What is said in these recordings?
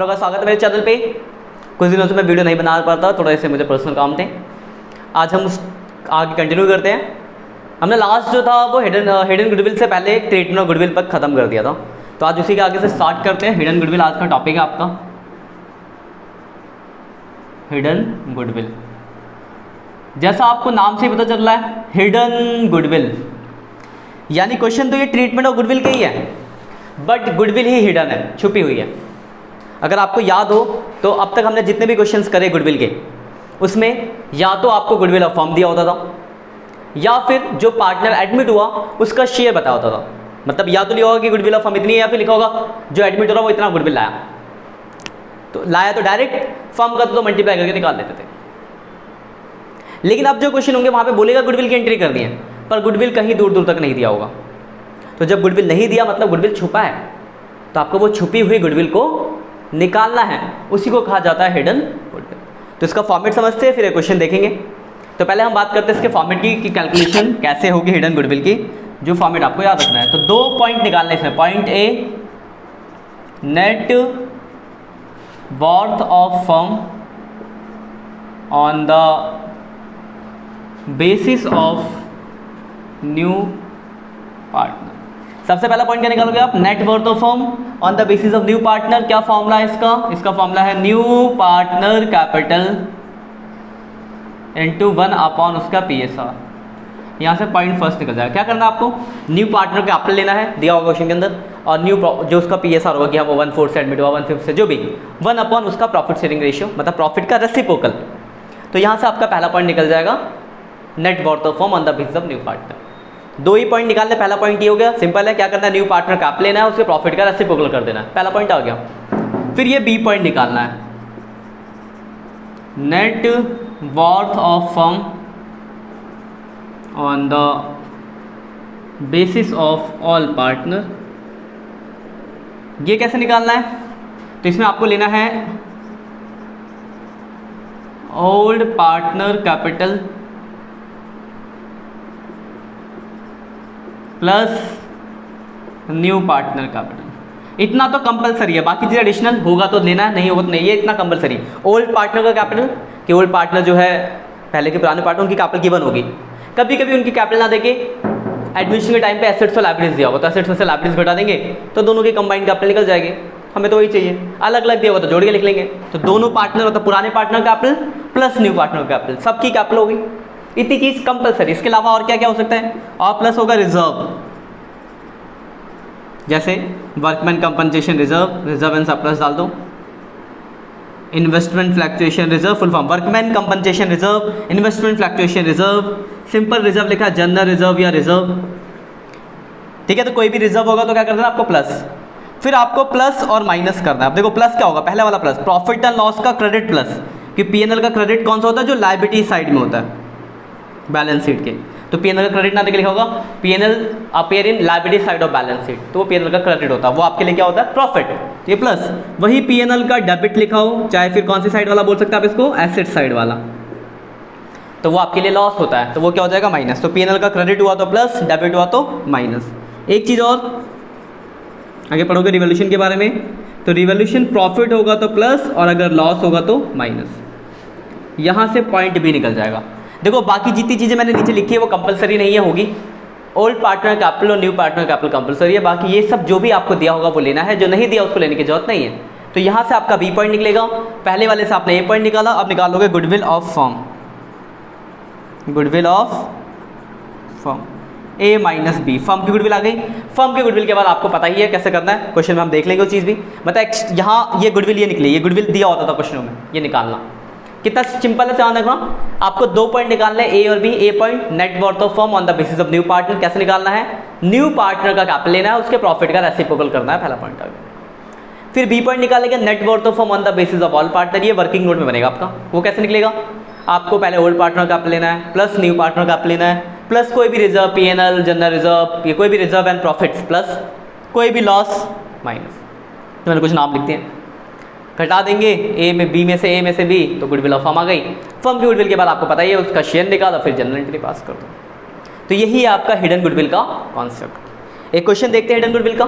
लोगों का स्वागत है मेरे चैनल पे। कुछ दिनों से मैं वीडियो नहीं बना पाता, थोड़ा से मुझे पर्सनल काम थे। आज हम आगे कंटिन्यू करते हैं। हमने लास्ट जो था वो हिडन गुडविल से पहले ट्रीटमेंट ऑफ गुडविल पर ख़त्म कर दिया था, तो आज उसी के आगे से स्टार्ट करते हैं। हिडन गुडविल आज का टॉपिक है आपका, हिडन गुडविल। जैसा आपको नाम से ही पता चल रहा है हिडन गुडविल, यानी क्वेश्चन तो ये ट्रीटमेंट ऑफ गुडविल का ही है, बट गुडविल ही हिडन है, छुपी हुई है। अगर आपको याद हो तो अब तक हमने जितने भी क्वेश्चंस करे गुडविल के, उसमें या तो आपको गुडविल ऑफ फर्म दिया होता था, या फिर जो पार्टनर एडमिट हुआ उसका शेयर बताया होता था। मतलब या तो लिखा होगा कि गुडविल ऑफ फर्म इतनी है, या फिर लिखा होगा जो एडमिट हो रहा वो इतना गुडविल लाया। तो लाया तो डायरेक्ट फर्म का तो मल्टीप्लाई करके निकाल देते थे। लेकिन अब जो क्वेश्चन होंगे वहाँ पे बोलेगा गुडविल की एंट्री कर दी है, पर गुडविल कहीं दूर दूर तक नहीं दिया होगा। तो जब गुडविल नहीं दिया मतलब गुडविल छुपा है, तो आपको वो छुपी हुई गुडविल को निकालना है, उसी को कहा जाता है हिडन गुडविल। तो इसका फॉर्मेट समझते हैं, फिर एक क्वेश्चन देखेंगे। तो पहले हम बात करते हैं इसके फॉर्मेट की कि कैलकुलेशन कैसे होगी हिडन गुडविल की, जो फॉर्मेट आपको याद रखना है। तो 2 पॉइंट निकालने इसमें। Point A, net worth of firm on the basis of new partner. सबसे पहला पॉइंट क्या निकालोगे आप? Net worth of firm on the basis of new partner. क्या फॉर्मूला है इसका? इसका फॉर्मूला है new partner capital into 1 upon उसका PSR। यहाँ से पॉइंट फर्स्ट निकल जाएगा। क्या करना है आपको? न्यू पार्टनर कैपिटल लेना है, दिया होगा क्वेश्चन के अंदर, और न्यू जो उसका PSR होगा कि हाँ वो 1/4 से एडमिट हुआ, 1/5 से जो भी, 1 अपॉन उसका प्रॉफिट शेयरिंग रेशियो, मतलब प्रॉफिट का रेसिप्रोकल। तो यहाँ से आपका पहला पॉइंट निकल जाएगा net worth of firm on the basis of new partner. 2 he point निकालने, पहला पॉइंट ये हो गया। सिंपल है, क्या करना है? न्यू पार्टनर कैप लेना है, उसके प्रॉफिट का रेसिप्रोकल कर देना है, पहला पॉइंट आ गया। फिर ये बी पॉइंट निकालना है, net worth of firm on the basis of all partner. ये कैसे निकालना है? तो इसमें आपको लेना है old partner capital plus new partner capital. इतना तो कंपलसरी है, बाकी चीज़ एडिशनल होगा तो लेना है, नहीं होगा तो नहीं। ये इतना कंपलसरी। ओल्ड पार्टनर का कैपिटल, कि ओल्ड पार्टनर जो है पहले के पुराने पार्टनर, उनकी कैपिटल गिवन होगी। कभी कभी उनकी कैपिटल ना देके एडमिशन के टाइम पे एसेट्स और लायबिलिटीज दिया होगा, तो एसेट्स में से लायबिलिटीज घटा देंगे तो दोनों की कंबाइंड कैपिटल निकल जाएगी। हमें तो वही चाहिए। अलग अलग दिया होगा तो जोड़ के लिख लेंगे। तो दोनों पार्टनर मतलब पुराने partner capital plus new partner capital, सबकी कैपिटल होगी। इतनी चीज़ कंपलसरी। इसके अलावा और क्या क्या हो सकता है? और प्लस होगा रिजर्व, जैसे workman compensation reserve, reserve and surplus डाल दो। Investment fluctuation reserve, full form workman compensation reserve, investment fluctuation reserve, simple reserve लिखा है, जनरल रिजर्व या रिजर्व। ठीक है, तो कोई भी रिजर्व होगा तो क्या करना है आपको? प्लस। फिर आपको प्लस और माइनस करना है। अब देखो प्लस क्या होगा? पहले वाला प्लस, प्रॉफिट एंड लॉस का क्रेडिट प्लस, कि PNL का क्रेडिट कौन सा होता है? जो लायबिलिटी साइड में होता है बैलेंस शीट के। तो PNL का क्रेडिट ना देखे लिखा होगा PNL appear in liability side of balance sheet, तो वो PNL का क्रेडिट होता है, वो आपके लिए क्या होता है? प्रॉफिट। तो ये प्लस। वही PNL का डेबिट लिखा हो, चाहे फिर कौन सी साइड वाला बोल सकते हैं आप इसको? एसेट साइड वाला, तो वो आपके लिए लॉस होता है, तो वो क्या हो जाएगा? माइनस। तो PNL का क्रेडिट हुआ तो प्लस, डेबिट हुआ तो माइनस। एक चीज़ और आगे पढ़ोगे रिवोल्यूशन के बारे में, तो रिवोल्यूशन प्रॉफिट होगा तो प्लस, और अगर लॉस होगा तो माइनस। यहाँ से पॉइंट भी निकल जाएगा। देखो बाकी जितनी चीज़ें मैंने नीचे लिखी है वो कंपलसरी नहीं है, होगी। ओल्ड पार्टनर कैपिटल और न्यू पार्टनर कैपिटल कंपलसरी है, बाकी ये सब जो भी आपको दिया होगा वो लेना है, जो नहीं दिया उसको लेने की जरूरत नहीं है। तो यहाँ से आपका बी पॉइंट निकलेगा। पहले वाले से आपने ए पॉइंट निकाला, अब निकालोगे goodwill of firm, goodwill of firm A minus B. Firm की गुडविल आ गई। फर्म की गुडविल के बाद आपको पता ही है कैसे करना है, क्वेश्चन में हम देख लेंगे वो चीज़ भी। मतलब यहाँ ये गुडविल ये निकली, ये गुडविल दिया होता था क्वेश्चनों में, ये निकालना कितना सिंपल है। ध्यान रखना, आपको 2 पॉइंट निकालना है, ए और B. A point net worth of firm on the basis of new partner, कैसे निकालना है? न्यू पार्टनर का कैपिटल लेना है, उसके प्रॉफिट का रेसिप्रोकल करना है, पहला पॉइंट आ गया। फिर बी पॉइंट निकालेंगे net worth of firm on the basis of all partner, ये वर्किंग नोट में बनेगा आपका। वो कैसे निकलेगा? आपको पहले ओल्ड पार्टनर का कैपिटल लेना है, प्लस न्यू पार्टनर का कैपिटल लेना है, प्लस कोई भी रिजर्व PNL, जनरल रिजर्व, ये कोई भी रिजर्व एंड प्रॉफिट्स, प्लस कोई भी लॉस, माइनस। तो मैंने कुछ नाम लिखते हैं, घटा देंगे ए में बी में से ए में से बी, तो गुडविल ऑफ फर्म आ गई। फर्म की गुडविल के बाद आपको पता ही है उसका शेयर निकाला, फिर जनरल एंट्री पास कर दो। तो यही है आपका हिडन गुडविल का कॉन्सेप्ट। एक क्वेश्चन देखते हैं हिडन गुडविल का।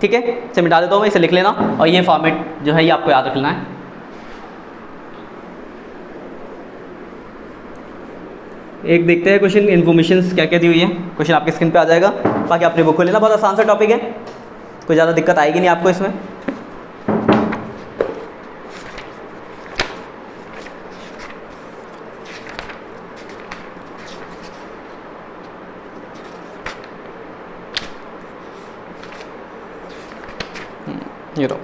ठीक है, इसे मिटा देता हूँ मैं, इसे लिख लेना, और ये फॉर्मेट जो है ये आपको याद रखना है। एक देखते हैं क्वेश्चन इन्फॉर्मेशन क्या क्या दी हुई है, क्वेश्चन आपके स्क्रीन पे आ जाएगा, बाकी आपने बुक खोल लेना, बहुत आसान सा टॉपिक है, कोई ज़्यादा दिक्कत आएगी नहीं आपको इसमें। ये लो,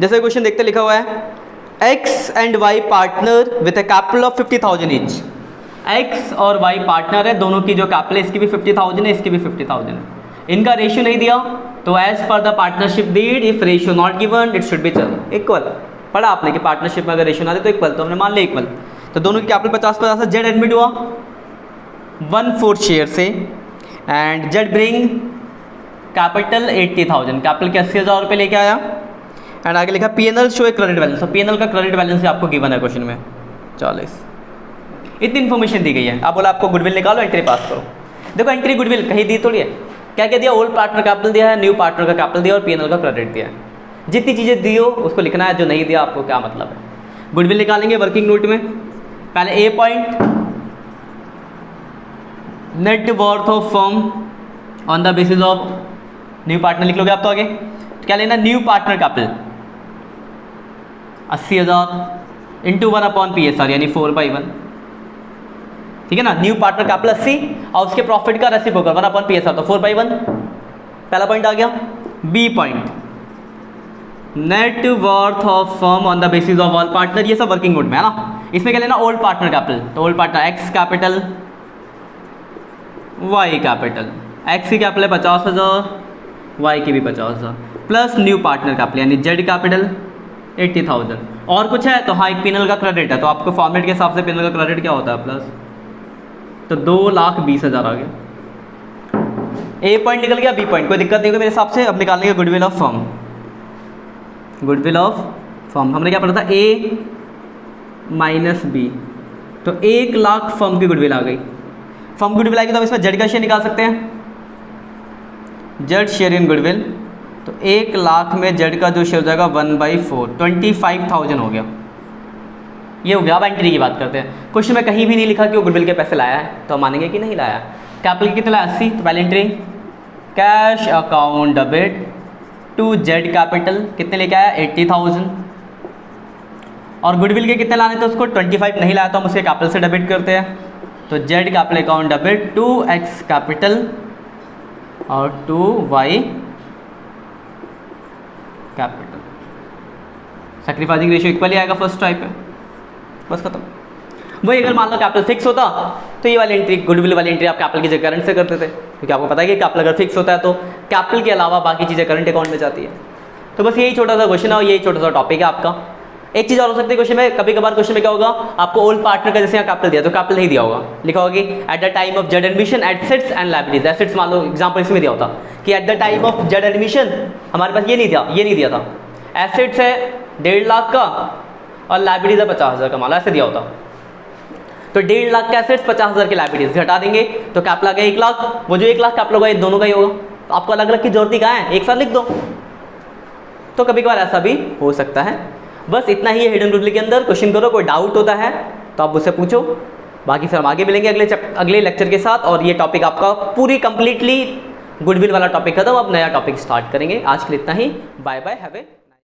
जैसे क्वेश्चन देखते लिखा हुआ है x and y partner with a capital of 50,000 each. X और वाई पार्टनर है, दोनों की जो कैपिटल है इसकी भी 50,000 है, इसकी भी 50,000 है, इनका रेशियो नहीं दिया, तो as per the partnership deed if ratio not given it should be equal. पढ़ा आपने कि पार्टनरशिप में अगर रेशियो ना दे तो इक्वल, तो हमने मान लिया इक्वल, तो दोनों की कैपिटल 50-50 है। जेड एडमिट हुआ 1/4 शेयर से, and Z bring capital 80,000, capital के 80,000 रुपये लेके आया, एंड आगे लिखा PNL show a credit balance, तो पीएनएल का क्रेडिट बैलेंस भी आपको गिवन है क्वेश्चन में 40। इतनी इन्फॉर्मेशन दी गई है, आप बोला आपको गुडविल निकालो, एंट्री पास करो। देखो एंट्री गुडविल कहीं दी थोड़ी है, क्या क्या दिया, ओल्ड पार्टनर कैपिटल दिया है, न्यू पार्टनर का कैपिटल दिया और पीएनएल का क्रेडिट दिया है। जितनी चीज़ें दी हो उसको लिखना है, जो नहीं दिया आपको क्या मतलब है। गुडविल निकालेंगे वर्किंग नोट में, पहले A point net worth of firm on the basis of new partner लिख लोगे आप, तो आगे क्या लेना, new partner capital 80,000 into 1/PSR यानी 4/1, ठीक है ना। न्यू पार्टनर कैपिटल 80 और उसके प्रॉफिट का रेसिप्रोकल 1/PSR, तो 4/1, पहला पॉइंट आ गया। B point net worth of firm on the basis of all partner, ये सब वर्किंग नोट में है ना। इसमें क्या लेना, ओल्ड पार्टनर कैपिटल, तो old partner x capital y capital, x की कैपिटल है 50,000, वाई की भी 50,000, प्लस न्यू पार्टनर कैपिटल यानी जेड कैपिटल 80,000, और कुछ है तो हाँ एक पीएनएल का क्रेडिट है, तो आपको फॉर्मेट के हिसाब से पीएनएल का क्रेडिट क्या होता है प्लस, तो 2,20,000 आ गया। ए पॉइंट निकल गया, बी पॉइंट कोई दिक्कत नहीं होगी मेरे हिसाब से। अब निकालने का goodwill of firm, goodwill of firm हमने क्या पढ़ा था, ए माइनस बी, तो 1,00,000 फर्म की गुडविल आ गई। फर्म गुडविल आएगी तो हम इसमें जेड का शेयर निकाल सकते हैं, जेड शेयर इन गुडविल, तो 1,00,000 में जेड का जो शेयर हो जाएगा 1/4, 25,000 हो गया। ये हो गया। अब एंट्री की बात करते हैं। क्वेश्चन में कहीं भी नहीं लिखा कि वो गुडविल के पैसे लाया है, तो हम मानेंगे कि नहीं लाया। कैपिटल कितने लाया 80, तो पहले entry cash account debit to Z capital कितने लेके आया 80,000, और गुडविल के कितने लाने थे उसको 25 नहीं लाया, तो हम उसके कैपिटल से डेबिट करते हैं, तो Z capital account debit to X capital और to Y capital. Sacrificing ratio equal ही आएगा, फर्स्ट टाइप है, बस खत्म। वही अगर मान लो कैपिटल फिक्स होता तो ये वाली एंट्री गुडविल वाली एंट्री आप कैपिटल की जगह करंट से करते थे, क्योंकि आपको पता है कि कैपिटल अगर फिक्स होता है तो कैपिटल के अलावा बाकी चीज़ें करंट अकाउंट में जाती है। तो बस यही छोटा सा क्वेश्चन है और यही छोटा सा टॉपिक है आपका। एक चीज़ और हो सकती है क्वेश्चन में, कभी कभार क्वेश्चन में क्या होगा, आपको ओल्ड पार्टनर का जैसे यहाँ कैपिटल दिया तो कैपिटल नहीं दिया होगा, लिखा होगा कि at the time of Z admission assets and liabilities. Assets मान लो एग्जांपल इसमें दिया होता कि at the time of Z admission हमारे पास ये नहीं दिया था, एसेट्स है 1.5 लाख का और लायबिलिटीज है 50,000 का, मान लो ऐसे दिया होता, तो 1.5 लाख का एसेट्स 50,000 की लायबिलिटीज घटा देंगे तो कैपिटल आ गया 1 लाख, वो जो 1 लाख कैपिटल होगा ये दोनों का ही होगा, तो आपको अलग अलग की जरूरत ही कहाँ है, एक साथ लिख दो। तो कभी कभार ऐसा भी हो सकता है। बस इतना ही है हिडन गुडविल के अंदर। क्वेश्चन करो, कोई डाउट होता है तो आप मुझसे पूछो, बाकी फिर हम आगे मिलेंगे अगले लेक्चर के साथ। और ये टॉपिक आपका पूरी कंप्लीटली गुडविल वाला टॉपिक खत्म, अब नया टॉपिक स्टार्ट करेंगे। आज के लिए इतना ही, बाय बाय, हैव ए